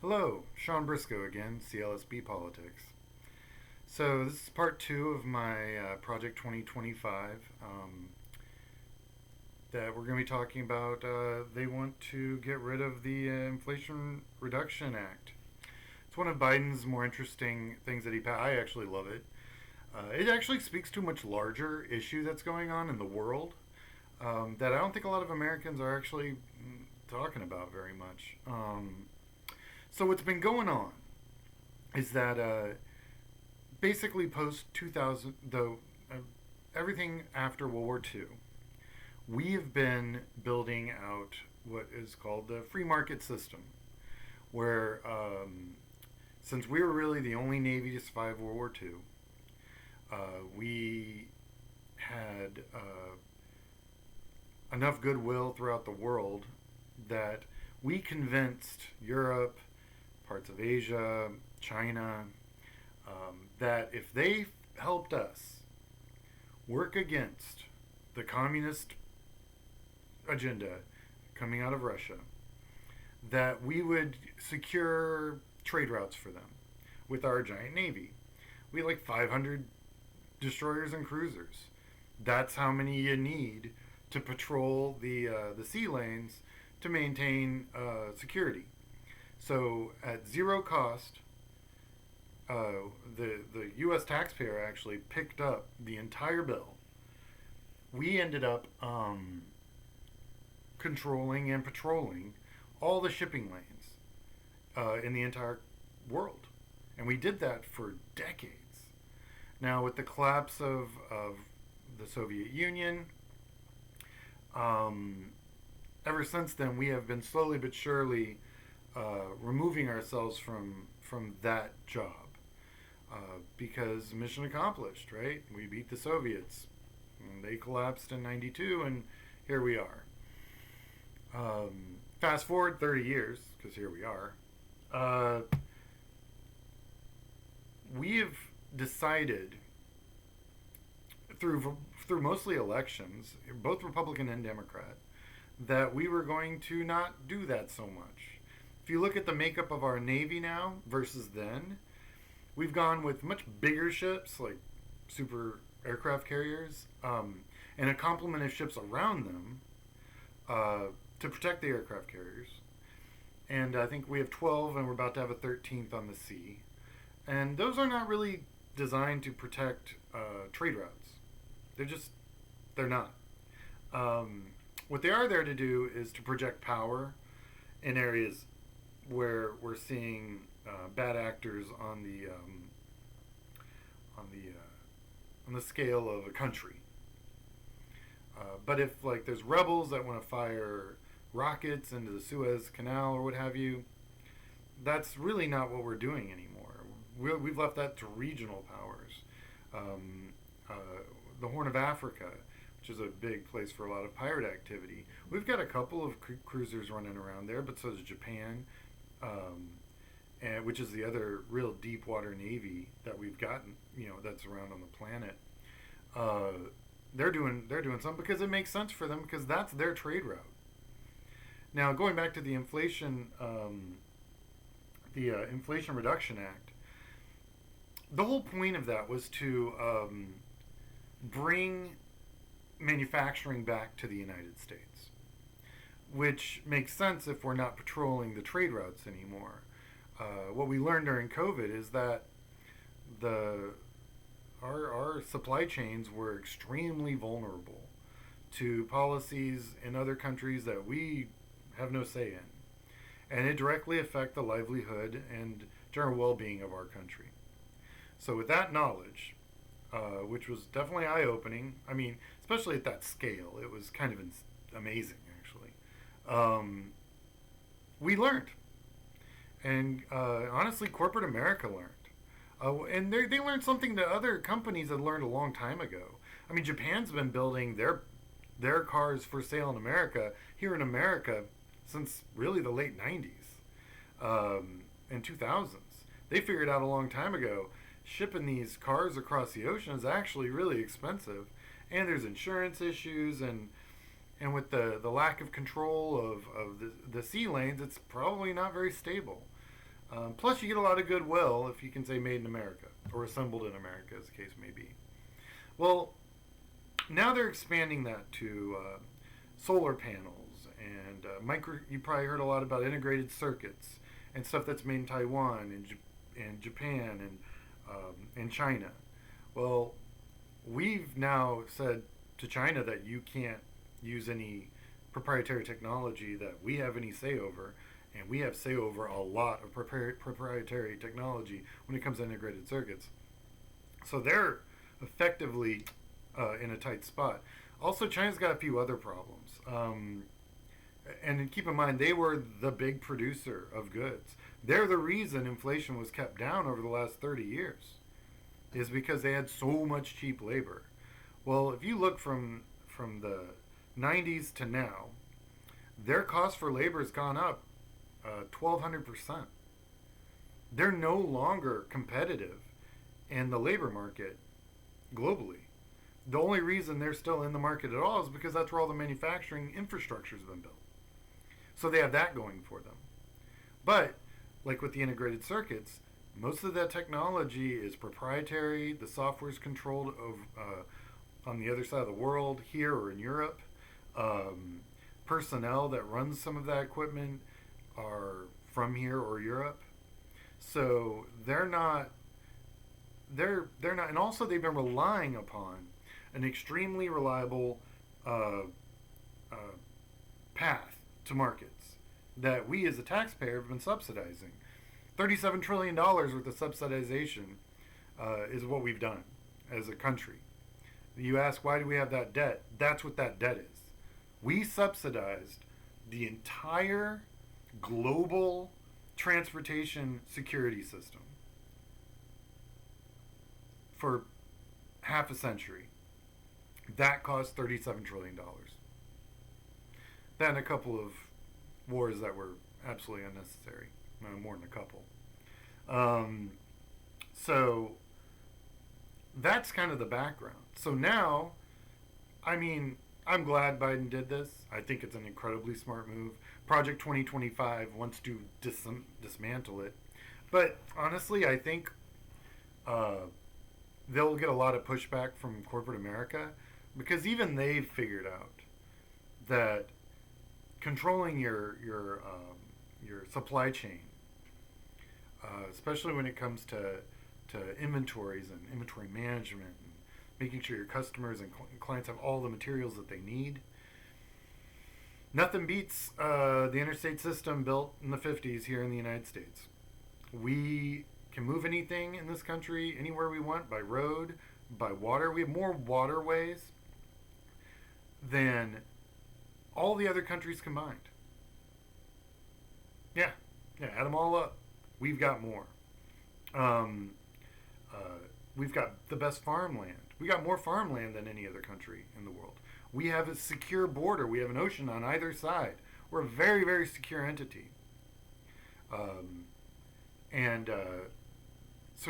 Hello, Sean Briscoe again, CLSB Politics. So this is part two of my Project 2025 that we're going to be talking about. They want to get rid of the Inflation Reduction Act. It's one of Biden's more interesting things that he passed. I actually love it. It actually speaks to a much larger issue that's going on in the world that I don't think a lot of Americans are actually talking about very much. So what's been going on is that basically post 2000, though everything after World War II, we have been building out what is called the free market system, where since we were really the only Navy to survive World War II, we had enough goodwill throughout the world that we convinced Europe, parts of Asia, China, that if they helped us work against the communist agenda coming out of Russia, that we would secure trade routes for them with our giant navy. We had like 500 destroyers and cruisers. That's how many you need to patrol the sea lanes to maintain security. So at zero cost, the U.S. taxpayer actually picked up the entire bill. We ended up controlling and patrolling all the shipping lanes in the entire world. And we did that for decades. Now, with the collapse of the Soviet Union, ever since then, we have been slowly but surely removing ourselves from that job because mission accomplished, right? We beat the Soviets. They collapsed in '92, and here we are. Fast forward 30 years, because here we are. We have decided through mostly elections, both Republican and Democrat, that we were going to not do that so much. If you look at the makeup of our Navy now versus then, we've gone with much bigger ships like super aircraft carriers and a complement of ships around them to protect the aircraft carriers. And I think we have 12 and we're about to have a 13th on the sea. And those are not really designed to protect trade routes. They're not. What they are there to do is to project power in areas where we're seeing bad actors on the scale of a country. But if like there's rebels that want to fire rockets into the Suez Canal or what have you, that's really not what we're doing anymore. We've left that to regional powers. The Horn of Africa, which is a big place for a lot of pirate activity. We've got a couple of cruisers running around there, but so does Japan, and which is the other real deep water navy that we've gotten, that's around on the planet. They're doing something because it makes sense for them because that's their trade route. Now, going back to the Inflation Reduction Act, the whole point of that was to bring manufacturing back to the United States, which makes sense if we're not patrolling the trade routes anymore. What we learned during COVID is that our supply chains were extremely vulnerable to policies in other countries that we have no say in, and it directly affect the livelihood and general well-being of our country. So with that knowledge, which was definitely eye-opening, I mean, especially at that scale, it was kind of amazing, actually. We learned. And honestly, corporate America learned. And they learned something that other companies had learned a long time ago. I mean, Japan's been building their cars for sale in America, here in America, since really the late 90s and 2000s. They figured out a long time ago shipping these cars across the ocean is actually really expensive, and there's insurance issues, and with the lack of control of the sea lanes, it's probably not very stable. Plus, you get a lot of goodwill if you can say made in America or assembled in America, as the case may be. Well, now they're expanding that to solar panels and micro. You probably heard a lot about integrated circuits and stuff that's made in Taiwan and Japan and China. Well, we've now said to China that you can't use any proprietary technology that we have any say over, and we have say over a lot of proprietary technology when it comes to integrated circuits. So they're effectively in a tight spot. Also, China's got a few other problems. And keep in mind, they were the big producer of goods. They're the reason inflation was kept down over the last 30 years, is because they had so much cheap labor. Well, if you look from the 90s to now, their cost for labor has gone up 1,200%. They're no longer competitive in the labor market globally. The only reason they're still in the market at all is because that's where all the manufacturing infrastructure has been built. So they have that going for them. But, like with the integrated circuits, most of that technology is proprietary. The software is controlled on the other side of the world, here or in Europe. Personnel that runs some of that equipment are from here or Europe. So they're not, and also they've been relying upon an extremely reliable uh, path to markets that we as a taxpayer have been subsidizing. $37 trillion worth of subsidization is what we've done as a country. You ask, why do we have that debt? That's what that debt is. We subsidized the entire global transportation security system for half a century. That cost $37 trillion. Then a couple of wars that were absolutely unnecessary. More than a couple. So that's kind of the background. So now, I mean, I'm glad Biden did this. I think it's an incredibly smart move. Project 2025 wants to dismantle it. But honestly, I think they'll get a lot of pushback from corporate America, because even they've figured out that controlling your supply chain, especially when it comes to inventories and inventory management, and making sure your customers and clients have all the materials that they need. Nothing beats the interstate system built in the 50s here in the United States. We can move anything in this country anywhere we want, by road, by water. We have more waterways than all the other countries combined. Yeah, add them all up. We've got more. We've got the best farmland. We got more farmland than any other country in the world. We have a secure border. We have an ocean on either side. We're a very, very secure entity. So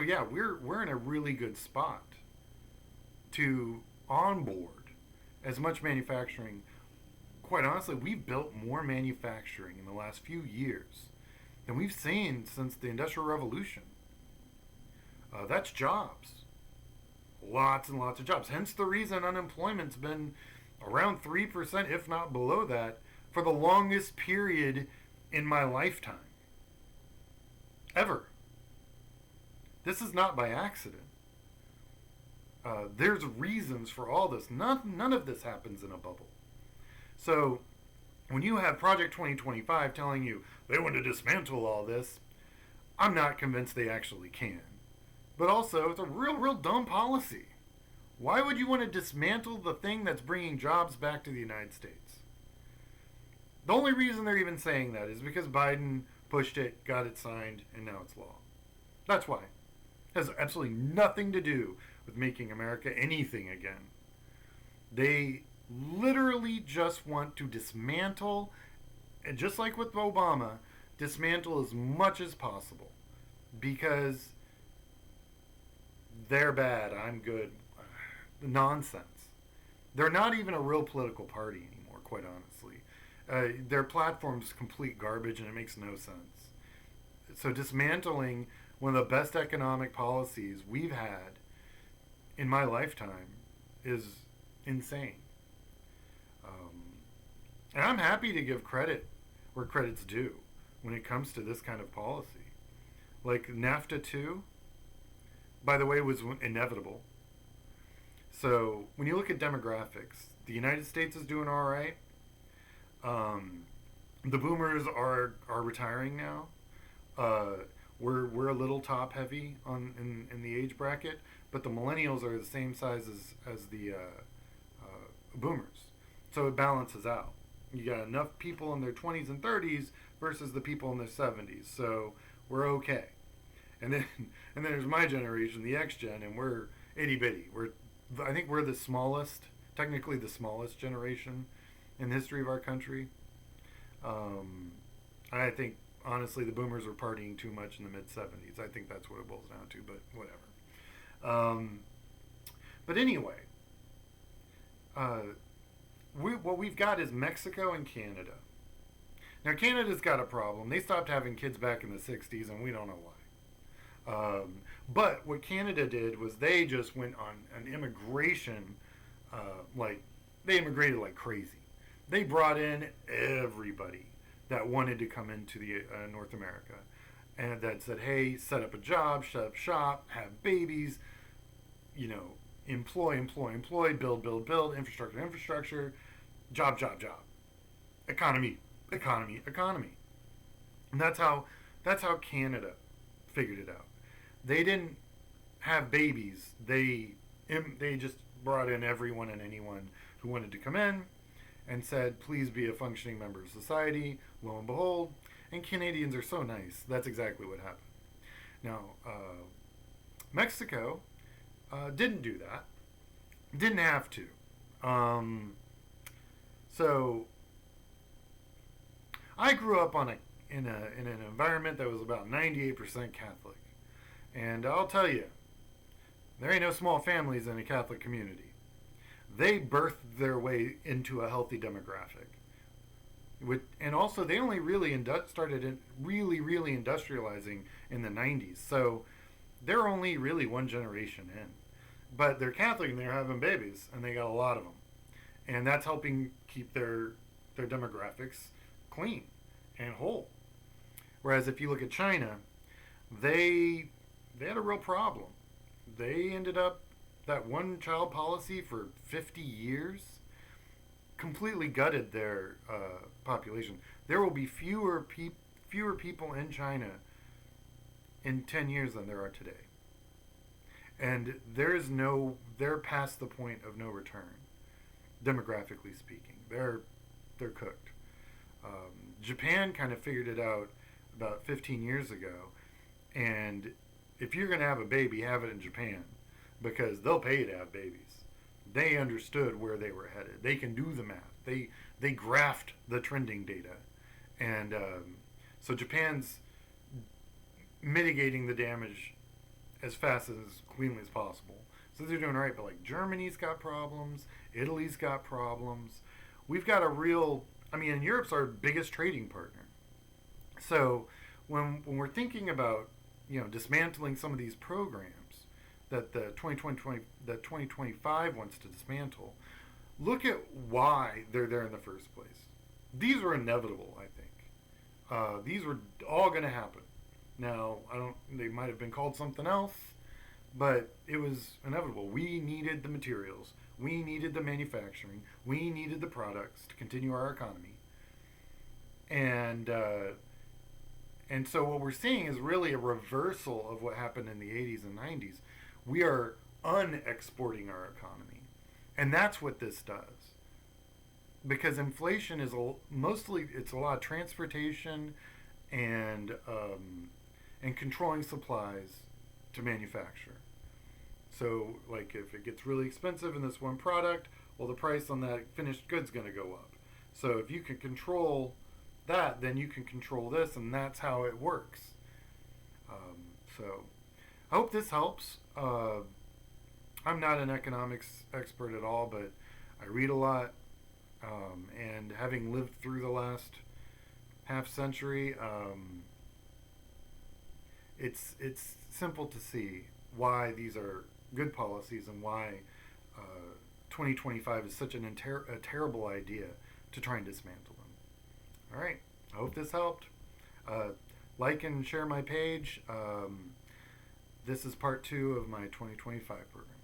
yeah, we're in a really good spot to onboard as much manufacturing. Quite honestly, we've built more manufacturing in the last few years than we've seen since the Industrial Revolution. That's jobs. Lots and lots of jobs. Hence the reason unemployment's been around 3%, if not below that, for the longest period in my lifetime. Ever. This is not by accident. There's reasons for all this. None of this happens in a bubble. So when you have Project 2025 telling you they want to dismantle all this, I'm not convinced they actually can. But also, it's a real dumb policy. Why would you want to dismantle the thing that's bringing jobs back to the United States? The only reason they're even saying that is because Biden pushed it, got it signed, and now it's law. That's why. It has absolutely nothing to do with making America anything again. They literally just want to dismantle, and just like with Obama, dismantle as much as possible. Because they're bad, I'm good. Nonsense. They're not even a real political party anymore, quite honestly. Their platform's complete garbage and it makes no sense. So dismantling one of the best economic policies we've had in my lifetime is insane. Um, and I'm happy to give credit where credit's due when it comes to this kind of policy. Like NAFTA 2, by the way, was inevitable. So when you look at demographics, the United States is doing all right. Um, the boomers are retiring now. Uh, we're a little top heavy in the age bracket, but the millennials are the same size as the boomers, so it balances out. You got enough people in their 20s and 30s versus the people in their 70s, so we're okay. And then and then there's my generation, the X gen, and we're itty bitty. I think we're the smallest, technically the smallest generation in the history of our country. Um, I think honestly the boomers were partying too much in the mid 70s. I think that's what it boils down to, but whatever. Um, but anyway, uh, what we've got is Mexico and Canada. Now Canada's got a problem. They stopped having kids back in the 60s, and we don't know why. But what Canada did was they just went on an immigration, like they immigrated like crazy. They brought in everybody that wanted to come into the North America, and that said, "Hey, set up a job, shut up shop, have babies, you know, employ, build, infrastructure, job, economy." And that's how Canada figured it out. They didn't have babies. They just brought in everyone and anyone who wanted to come in and said, please be a functioning member of society. Lo and behold, and Canadians are so nice. That's exactly what happened. Now, Mexico didn't do that. Didn't have to. So I grew up in an environment that was about 98% Catholic. And I'll tell you, there ain't no small families in a Catholic community. They birthed their way into a healthy demographic. And also, they only really started really industrializing in the 90s. So they're only really one generation in. But they're Catholic and they're having babies, and they got a lot of them. And that's helping keep their demographics clean and whole. Whereas if you look at China, they had a real problem. They ended up that one child policy for 50 years completely gutted their population. There will be fewer people in China in 10 years than there are today. And they're past the point of no return, demographically speaking. They're cooked. Japan kind of figured it out about 15 years ago, and if you're going to have a baby, have it in Japan, because they'll pay you to have babies. They understood where they were headed. They can do the math. They graphed the trending data, and so Japan's mitigating the damage as fast as cleanly as possible. So they're doing all right. But like Germany's got problems, Italy's got problems. We've got a real. I mean, Europe's our biggest trading partner. So when we're thinking about dismantling some of these programs that the 2025 wants to dismantle, look at why they're there in the first place. These were inevitable, I think. These were all going to happen. Now, they might have been called something else, but it was inevitable. We needed the materials. We needed the manufacturing. We needed the products to continue our economy. And so what we're seeing is really a reversal of what happened in the 80s and 90s. We are unexporting our economy. And that's what this does. Because inflation is it's a lot of transportation and controlling supplies to manufacture. So like if it gets really expensive in this one product, well, the price on that finished good's going to go up. So if you can control that, then you can control this, and that's how it works. So I hope this helps. I'm not an economics expert at all, but I read a lot, and having lived through the last half century, it's simple to see why these are good policies and why 2025 is such a terrible idea to try and dismantle them. All right, I hope this helped. Uh, like and share my page. This is part 2 of my 2025 program.